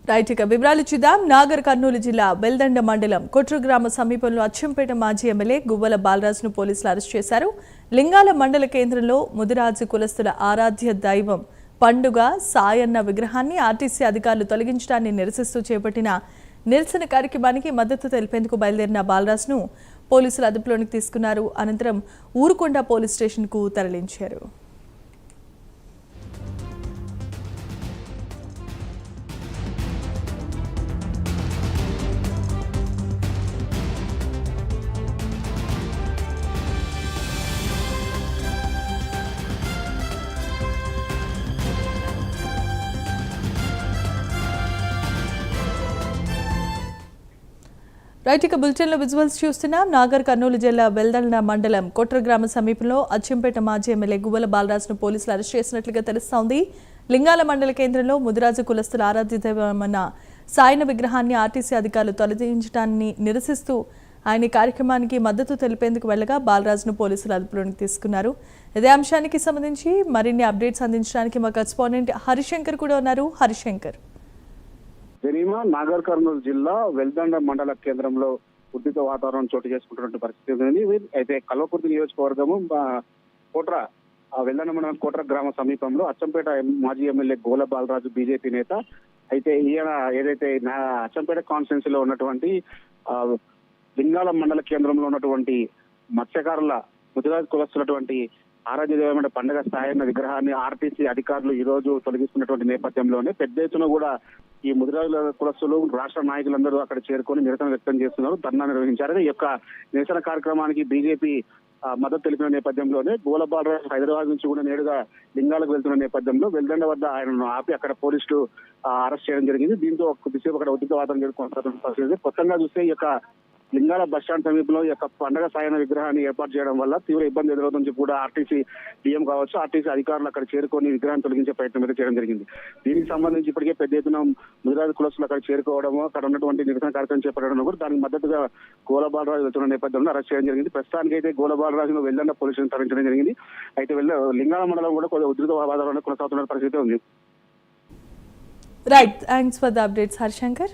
Right ఇక వివరాలు చూద్దాం. నాగర్ కర్నూలు జిల్లా బెల్దండ మండలం కొట్రు గ్రామ సమీపంలో అచ్చంపేట మాజీ ఎమ్మెల్యే గువ్వల బాలరాజును పోలీసులు అరెస్ట్ చేశారు. లింగాల మండల కేంద్రంలో ముదిరాజు కులస్తుల ఆరాధ్య దైవం పండుగ సాయన్న విగ్రహాన్ని ఆర్టీసీ అధికారులు తొలగించడాన్ని నిరసిస్తూ చేపట్టిన నిరసన కార్యక్రమానికి మద్దతు తెలిపేందుకు బయలుదేరిన బాలరాజును పోలీసులు అదుపులోకి తీసుకున్నారు. అనంతరం ఊరుకొండ పోలీస్ స్టేషన్కు తరలించారు. రైట్ ఇక బులెటిన్లో విజువల్స్ చూస్తున్నాం. నాగర్ కర్నూలు జిల్లా బెల్దండ మండలం కొట్ర గ్రామ సమీపంలో అచ్చంపేట మాజీ ఎమ్మెల్యే గువ్వల బాలరాజును పోలీసులు అరెస్ట్ చేసినట్లుగా తెలుస్తోంది. లింగాల మండల కేంద్రంలో ముదిరాజు కులస్తుల ఆరాధ్య దైవమైన సాయన విగ్రహాన్ని ఆర్టీసీ అధికారులు తొలగించడాన్ని నిరసిస్తూ ఆయన కార్యక్రమానికి మద్దతు తెలిపేందుకు వెళ్లగా బాలరాజును పోలీసులు అదుపులోకి తీసుకున్నారు. ఇదే అంశానికి సంబంధించి మరిన్ని అప్డేట్స్ అందించడానికి మా కరెస్పాండెంట్ హరిశంకర్ కూడా ఉన్నారు. హరిశంకర్, జరిమా నాగర్ కర్నూలు జిల్లా వెల్దండ మండల కేంద్రంలో ఉద్రిక్త వాతావరణం చోటు చేసుకుంటున్న పరిస్థితి ఉంది. అయితే కల్వకుర్తి నియోజకవర్గము కోట్ర వెల్దండ మండలం కోట్ర గ్రామ సమీపంలో అచ్చంపేట మాజీ ఎమ్మెల్యే గోల బాలరాజు బీజేపీ నేత. అయితే ఈయన ఏదైతే అచ్చంపేట కాన్స్టిట్యున్సీలో ఉన్నటువంటి లింగాల మండల కేంద్రంలో ఉన్నటువంటి మత్స్యకారుల ముదిరాజు కులస్తున్నటువంటి ఆరాధ్య దైవమైన పండుగ సాయన్న విగ్రహాన్ని ఆర్టీసీ అధికారులు ఈ రోజు తొలగిస్తున్నటువంటి నేపథ్యంలోనే పెద్ద ఎత్తున కూడా ఈ ముదిరాజుల కులస్తులు రాష్ట్ర నాయకులందరూ అక్కడ చేరుకొని నిరసన వ్యక్తం చేస్తున్నారు, ధర్నా నిర్వహించారు. ఈ యొక్క నిరసన కార్యక్రమానికి బీజేపీ మద్దతు తెలిపిన నేపథ్యంలోనే గోల బాలరాజు హైదరాబాద్ నుంచి కూడా నేరుగా లింగాలకు వెళ్తున్న నేపథ్యంలో వెల్దండ వద్ద ఆయనను ఆపి అక్కడ పోలీసులు అరెస్ట్ చేయడం జరిగింది. దీంతో కొద్దిసేపు అక్కడ ఉద్రిక్త వాతావరణం కొనసాగుతున్న పరిస్థితి. కొత్తగా చూస్తే ఈ యొక్క లింగాల బస్టాండ్ సమీపంలో ఈ యొక్క పండగ సాయన విగ్రహాన్ని ఏర్పాటు చేయడం వల్ల తీవ్ర ఇబ్బంది ఎదురవుతుందని కూడా ఆర్టీసీ డిఎం కావచ్చు, ఆర్టీసీ అధికారులు అక్కడ చేరుకొని విగ్రహాన్ని తొలగించే ప్రయత్నం అయితే చేయడం జరిగింది. దీనికి సంబంధించి ఇప్పటికే పెద్ద ఎత్తున ముదిరాజు కులస్తులు అక్కడ చేరుకోవడము, అక్కడ ఉన్నటువంటి నిరసన కార్యక్రమం చేపట్టడం కూడా దానికి మద్దతుగా గోల బాలరాజు వెళ్తున్న నేపథ్యంలో అరెస్ట్ చేయడం జరిగింది. ప్రస్తుతానికి అయితే గోల బాలరాజును వెల్లండ పోలీసులను తరలించడం జరిగింది. అయితే లింగాల మండలం కూడా కొద్దిగా ఉద్రిక్త వాతావరణం కొనసాగుతున్న పరిస్థితి ఉంది. Right, thanks for the updates Harishankar.